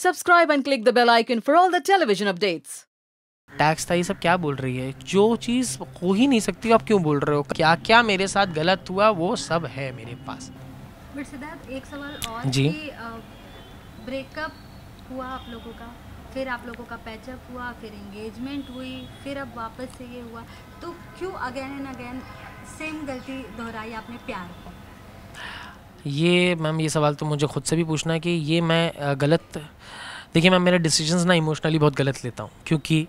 Subscribe and click the bell icon for all the television updates. Tax था, ये सब क्या बोल रही है? जो चीज़ हो ही नहीं सकती आप क्यों बोल रहे हो? क्या क्या मेरे साथ गलत हुआ वो सब है मेरे पास। बट सिद्धार्थ, एक सवाल और जी। कि ब्रेकअप हुआ आप लोगों का, फिर आप लोगों का पैचअप हुआ, फिर एंगेजमेंट हुई, फिर अब वापस से ये हुआ, तो क्यों अगेन एंड अगेन सेम गलती दोहराई आपने प्यार को? ये मैम, ये सवाल तो मुझे खुद से भी पूछना है कि ये मैं गलत। देखिए मैम, मेरे डिसीजंस ना इमोशनली बहुत गलत लेता हूँ, क्योंकि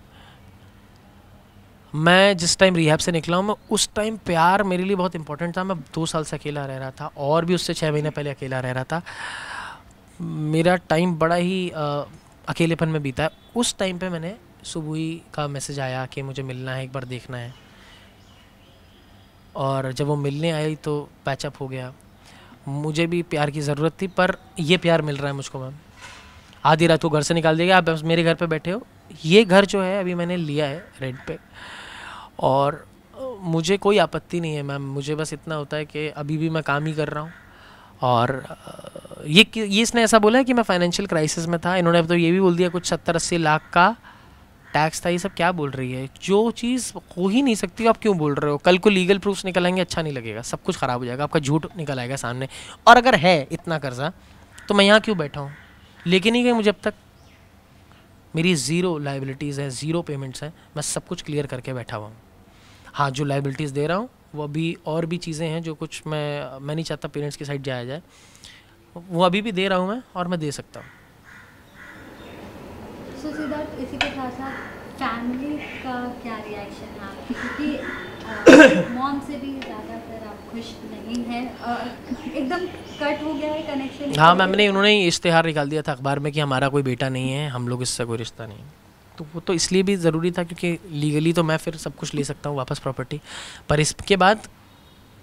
मैं जिस टाइम रिहैब से निकला हूँ, मैं उस टाइम प्यार मेरे लिए बहुत इंपॉर्टेंट था। मैं 2 साल से अकेला रह रहा था, और भी उससे 6 महीने पहले अकेला रह रहा था। मेरा टाइम बड़ा ही अकेलेपन में बीता है। उस टाइम पे मैंने सुबह ही का मैसेज आया कि मुझे मिलना है, एक बार देखना है, और जब वो मिलने आई तो पैचअप हो गया। मुझे भी प्यार की ज़रूरत थी, पर ये प्यार मिल रहा है मुझको मैम। आधी रात को घर से निकाल देगा, आप बस मेरे घर पे बैठे हो। ये घर जो है अभी मैंने लिया है रेंट पे, और मुझे कोई आपत्ति नहीं है मैम। मुझे बस इतना होता है कि अभी भी मैं काम ही कर रहा हूँ, और ये इसने ऐसा बोला है कि मैं फाइनेंशियल क्राइसिस में था। इन्होंने अब तो ये भी बोल दिया कुछ 70-80 लाख का टैक्स था। ये सब क्या बोल रही है? जो चीज़ हो ही नहीं सकती आप क्यों बोल रहे हो? कल को लीगल प्रूफ्स निकल आएंगे, अच्छा नहीं लगेगा, सब कुछ ख़राब हो जाएगा, आपका झूठ निकल आएगा सामने। और अगर है इतना कर्जा तो मैं यहाँ क्यों बैठा हूँ? लेकिन नहीं गए मुझे अब तक। मेरी ज़ीरो लाइबिलिटीज़ हैं, ज़ीरो पेमेंट्स हैं, मैं सब कुछ क्लियर करके बैठा हुआ हूँ। हाँ, जो लाइबिलिटीज़ दे रहा हूँ वो अभी और भी चीज़ें हैं जो कुछ मैं नहीं चाहता पेरेंट्स की साइड जाया जाए, वो अभी भी दे रहा हूँ मैं, और मैं दे सकता हूँ। सो सिद्धार्थ, इसी के साथ साथ फैमिली का क्या रिएक्शन है आपकी, क्योंकि मॉम से भी ज़्यादातर आप खुश नहीं हैं, एकदम कट हो गया है कनेक्शन? हाँ मैम, उन्होंने इश्तेहार निकाल दिया था अखबार में कि हमारा कोई बेटा नहीं है, हम लोग इससे कोई रिश्ता नहीं है। तो वो तो इसलिए भी ज़रूरी था क्योंकि लीगली तो मैं फिर सब कुछ ले सकता हूँ वापस प्रॉपर्टी, पर इसके बाद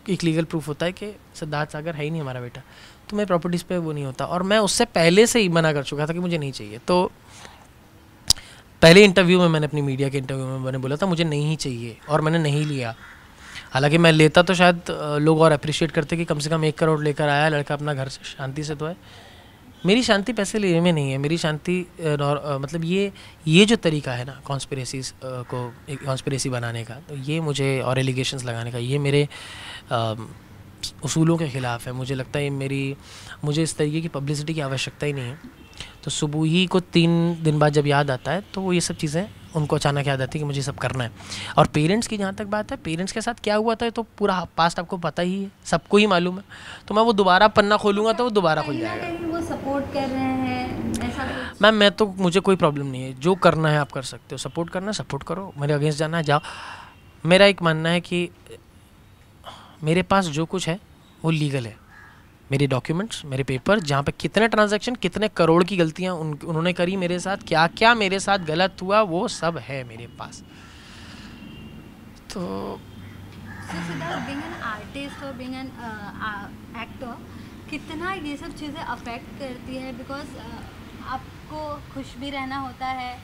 एक लीगल प्रूफ होता है कि सिद्धार्थ सागर है ही नहीं हमारा बेटा, तो मैं प्रॉपर्टीज़ पे वो नहीं होता। और मैं उससे पहले से ही मना कर चुका था कि मुझे नहीं चाहिए। तो पहले इंटरव्यू में मैंने, अपनी मीडिया के इंटरव्यू में मैंने बोला था मुझे नहीं चाहिए, और मैंने नहीं लिया। हालांकि मैं लेता तो शायद लोग और अप्रिशिएट करते कि कम से कम 1 करोड़ लेकर आया लड़का, अपना घर से शांति से तो है। मेरी शांति पैसे लेने में नहीं है, मेरी शांति मतलब ये जो तरीका है ना कॉन्स्पिरेसीज को एक कॉन्स्पिरेसी बनाने का, तो ये मुझे, और एलिगेशंस लगाने का, ये मेरे उसूलों के ख़िलाफ़ है। मुझे लगता है मुझे इस तरीके की पब्लिसिटी की आवश्यकता ही नहीं है। तो सुबह ही को 3 दिन बाद जब याद आता है तो वो ये सब चीज़ें उनको अचानक याद आती है कि मुझे सब करना है। और पेरेंट्स की जहाँ तक बात है, पेरेंट्स के साथ क्या हुआ था तो पूरा पास्ट आपको पता ही है, सबको ही मालूम है। तो मैं वो दोबारा पन्ना खोलूँगा तो वो दोबारा खुल जाएगा। वो सपोर्ट कर रहे हैं ऐसा कुछ? मैम मुझे कोई प्रॉब्लम नहीं है, जो करना है आप कर सकते हो। सपोर्ट करना है सपोर्ट करो, मेरे अगेंस्ट जाना है जाओ। मेरा एक मानना है कि मेरे पास जो कुछ है वो लीगल है। मेरे डॉक्यूमेंट्स, मेरे पेपर, जहाँ पे कितने ट्रांजैक्शन, कितने करोड़ की गलतियाँ उन्होंने करी मेरे साथ, क्या क्या मेरे साथ गलत हुआ, वो सब है मेरे पास। तो सिद्धार्थ, बीइंग एन आर्टिस्ट और बीइंग एन एक्टर, कितना ये सब चीज़ें अफेक्ट करती है? बिकॉज आपको खुश भी रहना होता है,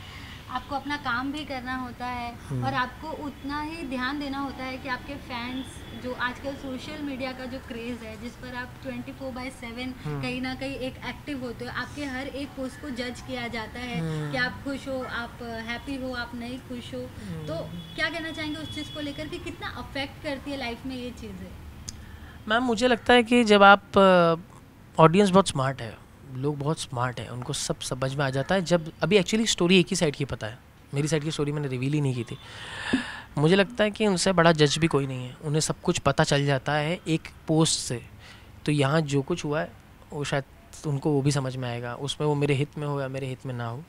आपको अपना काम भी करना होता है, और आपको उतना ही ध्यान देना होता है कि आपके फैंस, जो आजकल सोशल मीडिया का जो क्रेज़ है जिस पर आप 24/7 कहीं ना कहीं एक एक्टिव होते हो, आपके हर एक पोस्ट को जज किया जाता है कि आप खुश हो, आप हैप्पी हो, आप नहीं खुश हो। तो क्या कहना चाहेंगे उस चीज़ को लेकर कि कितना अफेक्ट करती है लाइफ में ये चीज़ें? मैम, मुझे लगता है कि जब आप, ऑडियंस बहुत स्मार्ट है, लोग बहुत स्मार्ट हैं, उनको सब समझ में आ जाता है। जब अभी एक्चुअली स्टोरी एक ही साइड की पता है, मेरी साइड की स्टोरी मैंने रिवील ही नहीं की थी। मुझे लगता है कि उनसे बड़ा जज भी कोई नहीं है, उन्हें सब कुछ पता चल जाता है एक पोस्ट से। तो यहाँ जो कुछ हुआ है वो शायद उनको वो भी समझ में आएगा, उसमें वो मेरे हित में हो या मेरे हित में ना हो,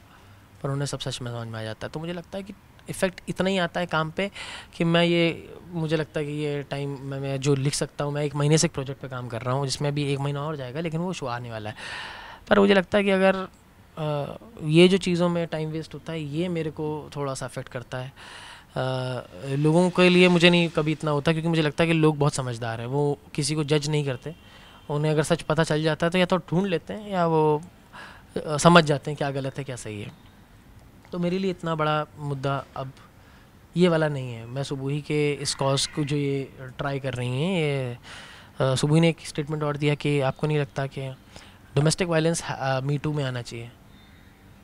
पर उन्हें सब सच में समझ में आ जाता है। तो मुझे लगता है कि इफ़ेक्ट इतना ही आता है काम पे कि मुझे लगता है कि ये टाइम मैं जो लिख सकता हूँ, मैं 1 महीने से एक प्रोजेक्ट पे काम कर रहा हूँ जिसमें अभी 1 महीना और जाएगा, लेकिन वो शो आने वाला है। पर मुझे लगता है कि अगर ये जो चीज़ों में टाइम वेस्ट होता है, ये मेरे को थोड़ा सा अफेक्ट करता है। लोगों के लिए मुझे नहीं कभी इतना होता, क्योंकि मुझे लगता है कि लोग बहुत समझदार हैं, वो किसी को जज नहीं करते। उन्हें अगर सच पता चल जाता है तो या तो ढूंढ लेते हैं या वो समझ जाते हैं क्या गलत है क्या सही है। तो मेरे लिए इतना बड़ा मुद्दा अब ये वाला नहीं है। मैं सुबह ही के इस कॉज को जो ये ट्राई कर रही हैं, ये सुबह ने एक स्टेटमेंट और दिया कि आपको नहीं लगता कि डोमेस्टिक वायलेंस मी टू में आना चाहिए।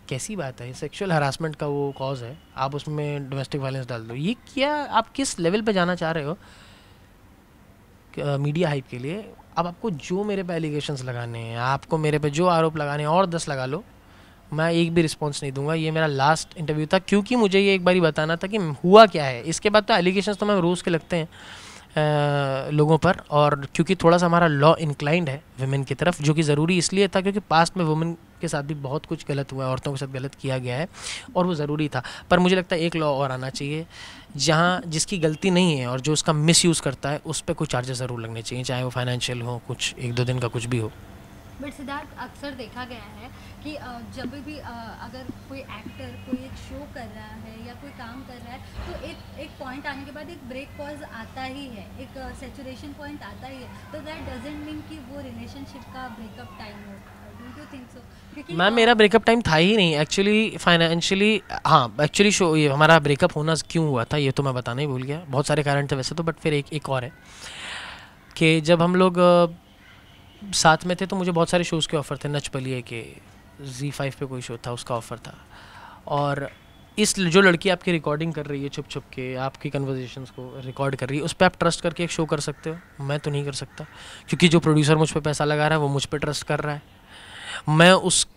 कैसी बात है, सेक्सुअल हरासमेंट का वो कॉज है, आप उसमें डोमेस्टिक वायलेंस डाल दो। ये क्या, आप किस लेवल पे जाना चाह रहे हो मीडिया हाइप के लिए? अब आपको जो मेरे पे एलिगेशंस लगाने हैं, आपको मेरे पे जो आरोप लगाने हैं, और 10 लगा लो, मैं एक भी रिस्पॉन्स नहीं दूंगा। ये मेरा लास्ट इंटरव्यू था, क्योंकि मुझे ये एक बारी बताना था कि हुआ क्या है। इसके बाद तो एलिगेशंस तो मैं रोज़ के लगते हैं लोगों पर, और क्योंकि थोड़ा सा हमारा लॉ इंक्लाइंड है वुमेन की तरफ, जो कि ज़रूरी इसलिए था क्योंकि पास्ट में वुमेन के साथ भी बहुत कुछ गलत हुआ है, औरतों के साथ गलत किया गया है, और वो ज़रूरी था। पर मुझे लगता है एक लॉ और आना चाहिए जहाँ जिसकी गलती नहीं है और जो उसका मिसयूज़ करता है उस पर कुछ चार्जेस ज़रूर लगने चाहिए, चाहे वो फाइनेंशियल हो, कुछ 1-2 दिन का कुछ भी हो। बट सिद्धार्थ, अक्सर देखा गया है कि जब भी अगर कोई एक्टर कोई एक शो कर रहा है या कोई काम कर रहा है, तो एक पॉइंट आने के बाद एक ब्रेक पॉज आता ही है, एक सैचुरेशन पॉइंट आता ही है। तो दैट डजंट मीन कि वो रिलेशनशिप का ब्रेकअप टाइम हो। Don't you think so? क्योंकि मैम मेरा ब्रेकअप टाइम था ही नहीं एक्चुअली, फाइनेंशियली। हाँ, एक्चुअली शो ये हमारा ब्रेकअप होना क्यों हुआ था ये तो मैं बताना ही भूल गया। बहुत सारे कारण थे वैसे तो, बट फिर एक और है कि जब हम लोग साथ में थे तो मुझे बहुत सारे शोज़ के ऑफ़र थे। नच बलिए के Z5 पे कोई शो था, उसका ऑफ़र था। और इस जो लड़की आपकी रिकॉर्डिंग कर रही है छुप छुप के, आपकी कन्वर्जेशंस को रिकॉर्ड कर रही है, उस पर आप ट्रस्ट करके एक शो कर सकते हो? मैं तो नहीं कर सकता, क्योंकि जो प्रोड्यूसर मुझ पर पैसा लगा रहा है वो मुझ पर ट्रस्ट कर रहा है। मैं उसके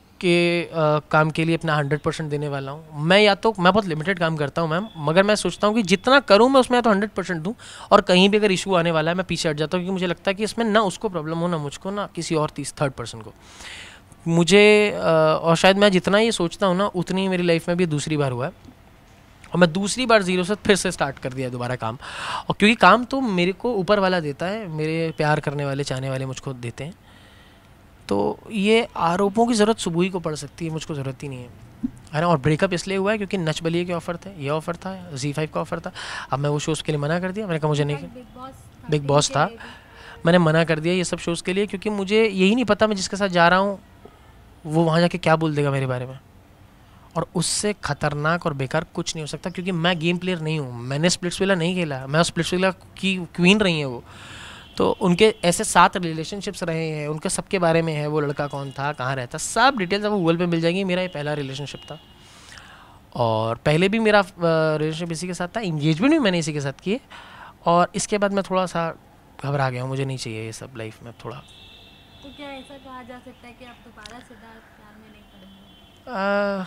काम के लिए अपना 100% देने वाला हूँ। मैं बहुत लिमिटेड काम करता हूँ मैम, मगर मैं सोचता हूँ कि जितना करूँ मैं उसमें या तो 100% दूँ, और कहीं भी अगर इशू आने वाला है मैं पीछे हट जाता हूँ, क्योंकि मुझे लगता है कि इसमें ना उसको प्रॉब्लम हो, ना मुझको, ना किसी और 3rd पर्सन को। मुझे और शायद मैं जितना ये सोचता हूँ ना, उतनी ही मेरी लाइफ में भी दूसरी बार हुआ है, और मैं दूसरी बार 0 से फिर से स्टार्ट कर दिया दोबारा काम। और क्योंकि काम तो मेरे को ऊपर वाला देता है, मेरे प्यार करने वाले चाहने वाले मुझको देते हैं, तो ये आरोपों की ज़रूरत सुबह ही को पड़ सकती है, मुझको ज़रूरत ही नहीं है ना। और ब्रेकअप इसलिए हुआ है क्योंकि नच बलिए के ऑफ़र थे, ये ऑफ़र था, Z5 का ऑफ़र था। अब मैं वो शोज़ के लिए मना कर दिया, मैंने कहा मुझे नहीं। बिग बॉस था, मैंने मना कर दिया ये सब शोज़ के लिए, क्योंकि मुझे यही नहीं पता मैं जिसके साथ जा रहा हूँ वो वहाँ जाके क्या बोल देगा मेरे बारे में, और उससे ख़तरनाक और बेकार कुछ नहीं हो सकता। क्योंकि मैं गेम प्लेयर नहीं हूँ, मैंने स्प्लिट्सविला नहीं खेला, मैं स्प्लिट्सविला की क्वीन रही है वो, तो उनके ऐसे 7 रिलेशनशिप्स रहे हैं, उनके सबके बारे में है, वो लड़का कौन था, कहाँ रहता, सब डिटेल्स आपको गूगल पे मिल जाएंगी। मेरा ये पहला रिलेशनशिप था, और पहले भी मेरा रिलेशनशिप इसी के साथ था, इंगेजमेंट भी मैंने इसी के साथ किए, और इसके बाद मैं थोड़ा सा घबरा गया हूँ, मुझे नहीं चाहिए ये सब लाइफ में थोड़ा। तो क्या ऐसा कहा जा सकता है कि आप दोबारा सिद्धार्थ प्यार में नहीं पड़ेंगे?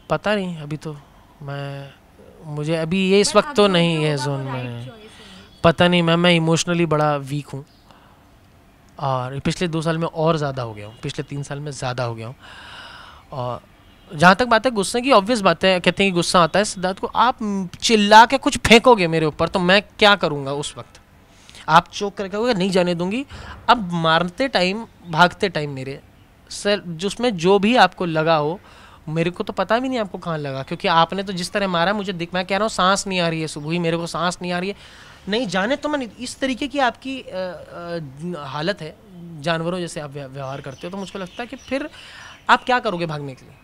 पता नहीं, अभी तो मुझे अभी ये इस वक्त तो नहीं है जोन में, पता नहीं मैम। मैं इमोशनली बड़ा वीक हूँ, और पिछले 2 साल में और ज़्यादा हो गया हूँ, पिछले 3 साल में ज़्यादा हो गया हूँ। और जहाँ तक बात है गुस्से की, ऑब्वियस बात है, कहते हैं कि गुस्सा आता है सिद्धार्थ को, आप चिल्ला के कुछ फेंकोगे मेरे ऊपर तो मैं क्या करूँगा उस वक्त? आप चौक करके कहोगे नहीं जाने दूंगी। अब मारते टाइम, भागते टाइम मेरे सर जिसमें जो भी आपको लगा हो, मेरे को तो पता भी नहीं आपको कहाँ लगा, क्योंकि आपने तो जिस तरह मारा मुझे मैं कह रहा हूँ सांस नहीं आ रही है, सुबह ही मेरे को सांस नहीं आ रही है, नहीं जाने तो मैं इस तरीके की आपकी हालत है, जानवरों जैसे आप व्यवहार करते हो, तो मुझको लगता है कि फिर आप क्या करोगे भागने के लिए?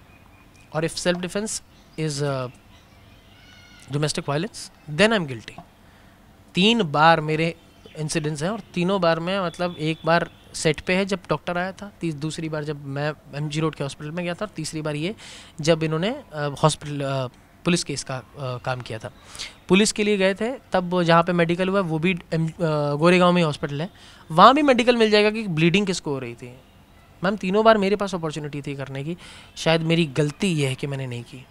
और if self defence is domestic violence then I am guilty. 3 बार मेरे इंसिडेंट्स हैं, और तीनों बार में मतलब एक बार सेट पे है जब डॉक्टर आया था, दूसरी बार जब मैं MG रोड के हॉस्पिटल में गया था, और तीसरी बार ये जब इन्होंने हॉस्पिटल पुलिस केस का काम किया था। पुलिस के लिए गए थे तब जहाँ पे मेडिकल हुआ वो भी गोरेगांव में हॉस्पिटल है, वहाँ भी मेडिकल मिल जाएगा कि ब्लीडिंग किसको हो रही थी। मैम 3 बार मेरे पास अपॉर्चुनिटी थी करने की, शायद मेरी गलती ये है कि मैंने नहीं की।